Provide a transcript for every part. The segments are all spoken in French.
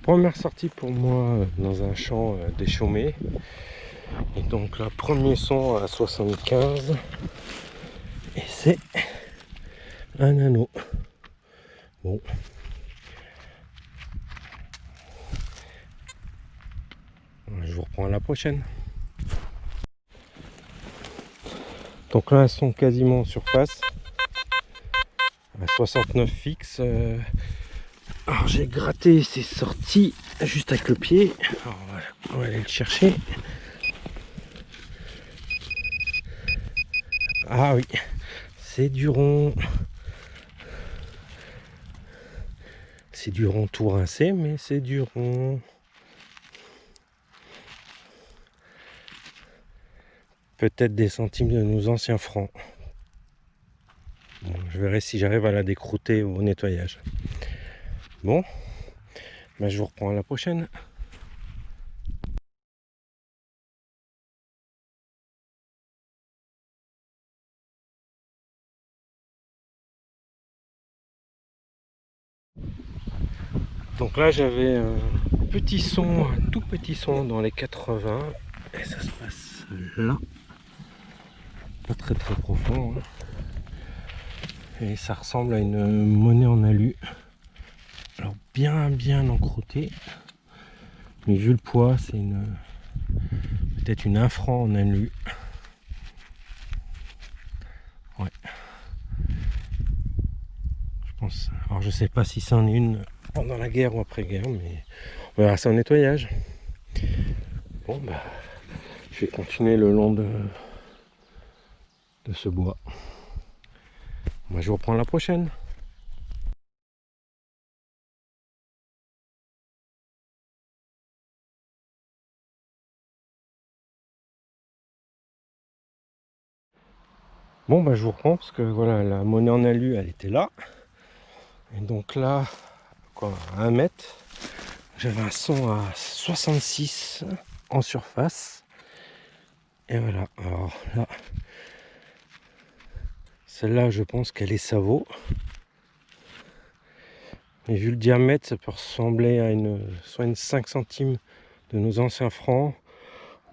Première sortie pour moi dans un champ déchaumé. Et donc là, premier son à 75. Et c'est un anneau. Bon. Je vous reprends à la prochaine. Donc là, elles sont quasiment en surface. À 69 fixe. Alors j'ai gratté, c'est sorti juste avec le pied. Alors voilà, on va aller le chercher. Ah oui, c'est du rond. C'est du rond tout rincé, mais c'est du rond. Peut-être des centimes de nos anciens francs. Bon, je verrai si j'arrive à la décrouter au nettoyage. Bon, ben je vous reprends à la prochaine. Donc là j'avais un petit son, un tout petit son dans les 80. Et ça se passe là. Pas très profond. Hein. Et ça ressemble à une monnaie en alu. Alors bien encroûtée. Mais vu le poids, c'est peut-être une 1 franc en alu. Ouais. Je pense. Alors je sais pas si c'en est une pendant la guerre ou après-guerre, mais on verra ça au nettoyage. Bon bah je vais continuer le long de ce bois. Moi je vous reprends la prochaine. Bon bah je vous reprends parce que voilà, la monnaie en alu elle était là. Et donc là, quoi, à 1 mètre, j'avais un son à 66 en surface. Et voilà, alors là, celle-là je pense qu'elle est Savo. Et vu le diamètre, ça peut ressembler à soit une 5 centimes de nos anciens francs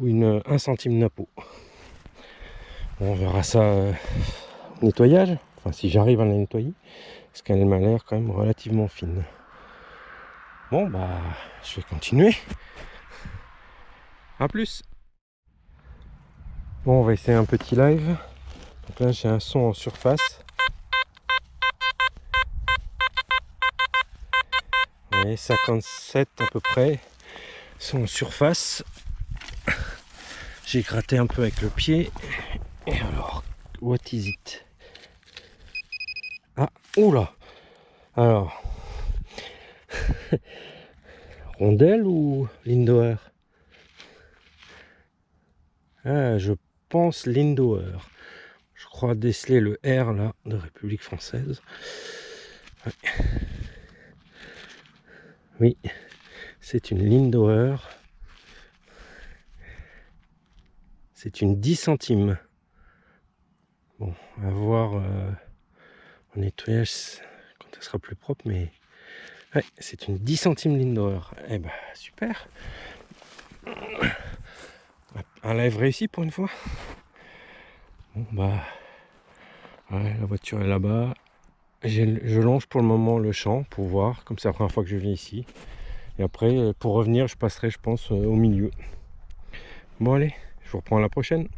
ou une 1 centime Napo. Bon, on verra ça au nettoyage, enfin si j'arrive à la nettoyer, parce qu'elle m'a l'air quand même relativement fine. Bon bah je vais continuer. A plus. Bon, on va essayer un petit live. Donc là j'ai un son en surface. Vous voyez, 57 à peu près. Son en surface. J'ai gratté un peu avec le pied. Et alors, what is it? Ah, oula. Alors, rondelle ou Lindauer? Ah, je pense Lindauer. Je crois déceler le R là de République française. Ouais. Oui, c'est une Lindauer. C'est une 10 centimes. Bon, à voir au nettoyage quand elle sera plus propre, mais ouais, c'est une 10 centimes Lindauer. Eh ben, super. Un live réussi pour une fois. Bon, bah, ouais, la voiture est là-bas. Je longe pour le moment le champ pour voir, comme c'est la première fois que je viens ici. Et après, pour revenir, je passerai, je pense, au milieu. Bon, allez, je vous reprends à la prochaine.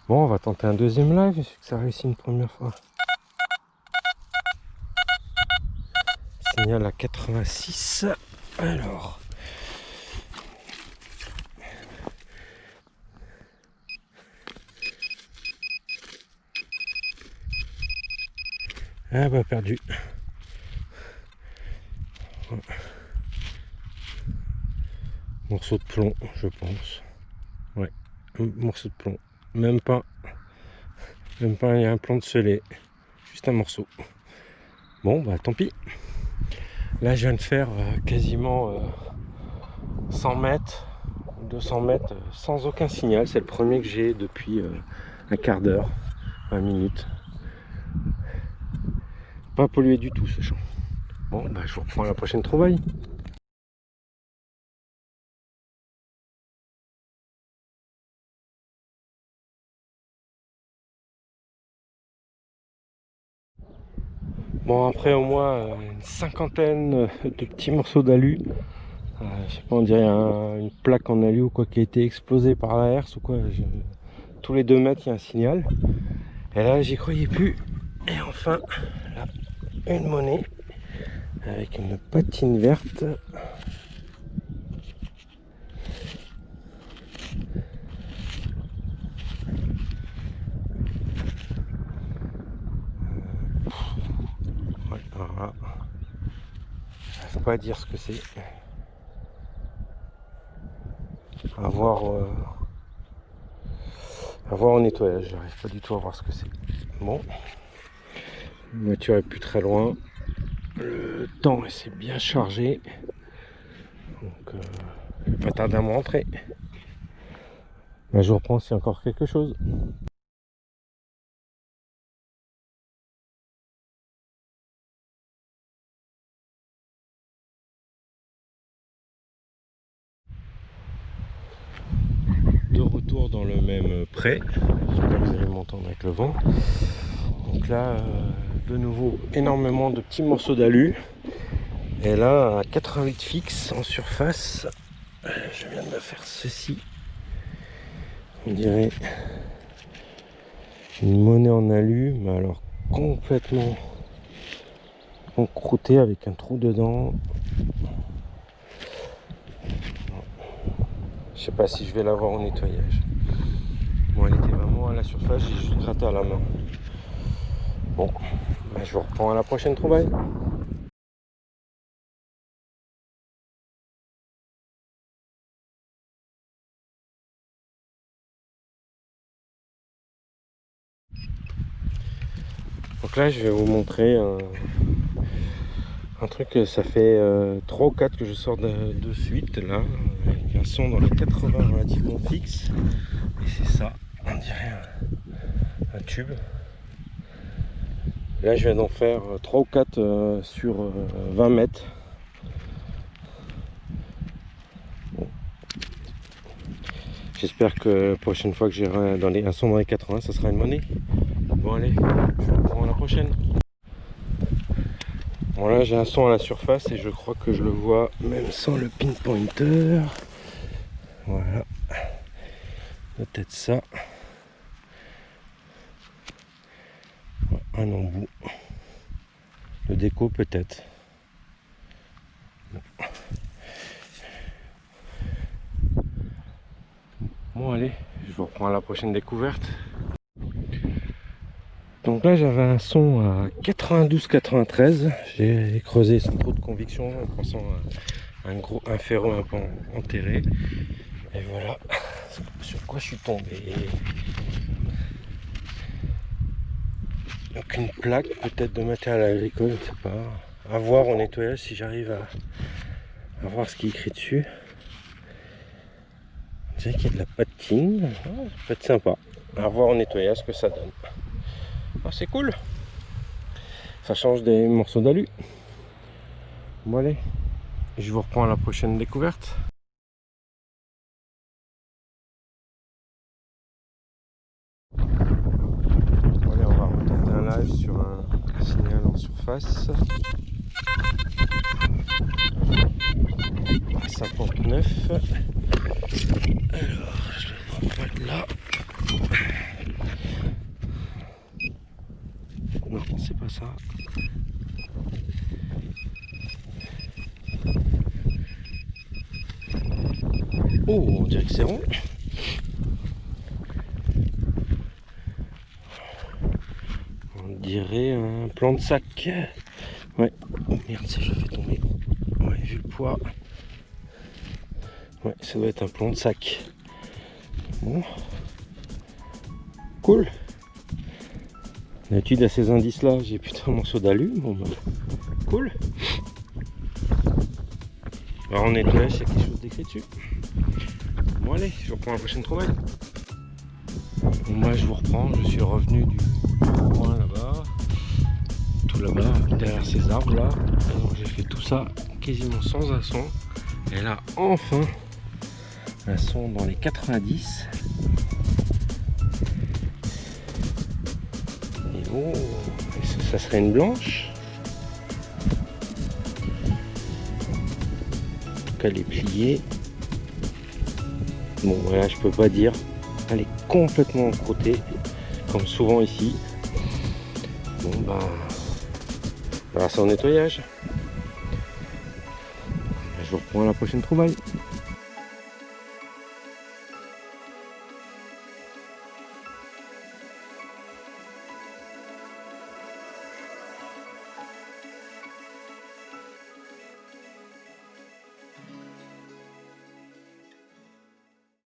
Bon, on va tenter un deuxième live, vu que ça réussit une première fois. Signal à 86. Alors. Ah bah perdu. Morceau de plomb, je pense. Ouais, morceau de plomb. Même pas, il y a un plomb de scellé. Juste un morceau. Bon bah tant pis. Là je viens de faire quasiment 100 mètres 200 mètres sans aucun signal. C'est le premier que j'ai depuis un quart d'heure, 20 minutes. Pas pollué du tout ce champ. Bon, bah, je vous reprends à la prochaine trouvaille. Bon, après au moins une cinquantaine de petits morceaux d'alu. Je sais pas, on dirait une plaque en alu ou quoi qui a été explosée par la herse ou quoi. Tous les 2 mètres, il y a un signal. Et là, j'y croyais plus. Et enfin, là, une monnaie avec une patine verte. Ouais, voilà. Faut pas dire ce que c'est. À voir au nettoyage. J'arrive pas du tout à voir ce que c'est. Bon, la voiture est plus très loin. Le temps s'est bien chargé. Donc, je vais pas tarder à me rentrer. Ben, je reprends s'il y a encore quelque chose. De retour dans le même pré. J'espère que vous allez m'entendre avec le vent. Donc là, de nouveau, énormément de petits morceaux d'alu. Et là, à 88 fixe en surface, je viens de me faire ceci. On dirait une monnaie en alu, mais alors complètement encroûtée avec un trou dedans. Je sais pas si je vais l'avoir au nettoyage. Bon, elle était vraiment à la surface, j'ai juste gratté à la main. Bon, ben, je vous reprends à la prochaine trouvaille. Donc là, je vais vous montrer un truc, ça fait 3 ou 4 que je sors de suite, là, avec un son dans les 80 relativement fixe. Et c'est ça, on dirait un tube. Là, je viens d'en faire 3 ou 4 sur 20 mètres. Bon. J'espère que la prochaine fois que j'irai un son dans les 80, ça sera une monnaie. Bon allez, je vous reprends à la prochaine. Bon là j'ai un son à la surface et je crois que je le vois même sans le pinpointer. Voilà. Peut-être ça. Un embout. Le déco peut-être. Bon allez, je vous reprends à la prochaine découverte. Donc là j'avais un son à 92-93. J'ai creusé sans trop de conviction en pensant à un ferro un peu enterré. Et voilà sur quoi je suis tombé. Donc une plaque peut-être de matériel agricole, je ne sais pas. À voir au nettoyage si j'arrive à voir ce qui est écrit dessus. On dirait qu'il y a de la patine. Ah, ça peut être sympa. À voir au nettoyage ce que ça donne. Ah, c'est cool. Ça change des morceaux d'alu. Bon allez, je vous reprends à la prochaine découverte. Allez, on va retenter un live sur un signal en surface. 59. Alors, je le prends pas de là. Non, c'est pas ça. Oh, on dirait que c'est rond. On dirait un plan de sac. Ouais. Oh merde, si je le fais tomber. Ouais, vu le poids. Ouais, ça doit être un plan de sac. Bon. Cool. D'habitude à ces indices là, j'ai putain un morceau d'alu. Bon bah, cool. Alors en nettoyage, il y a quelque chose d'écrit dessus. Bon allez, je vous reprends la prochaine trouvaille. Bon, moi je vous reprends, je suis revenu du coin là-bas, tout là-bas, derrière ces arbres là. Et donc j'ai fait tout ça quasiment sans un son. Et là enfin un son dans les 90. Et oh, ça serait une blanche. En tout cas elle est pliée. Bon voilà, je peux pas dire. Elle est complètement crottée, comme souvent ici. Bon bah, grâce au nettoyage. Je vous reprends à la prochaine trouvaille.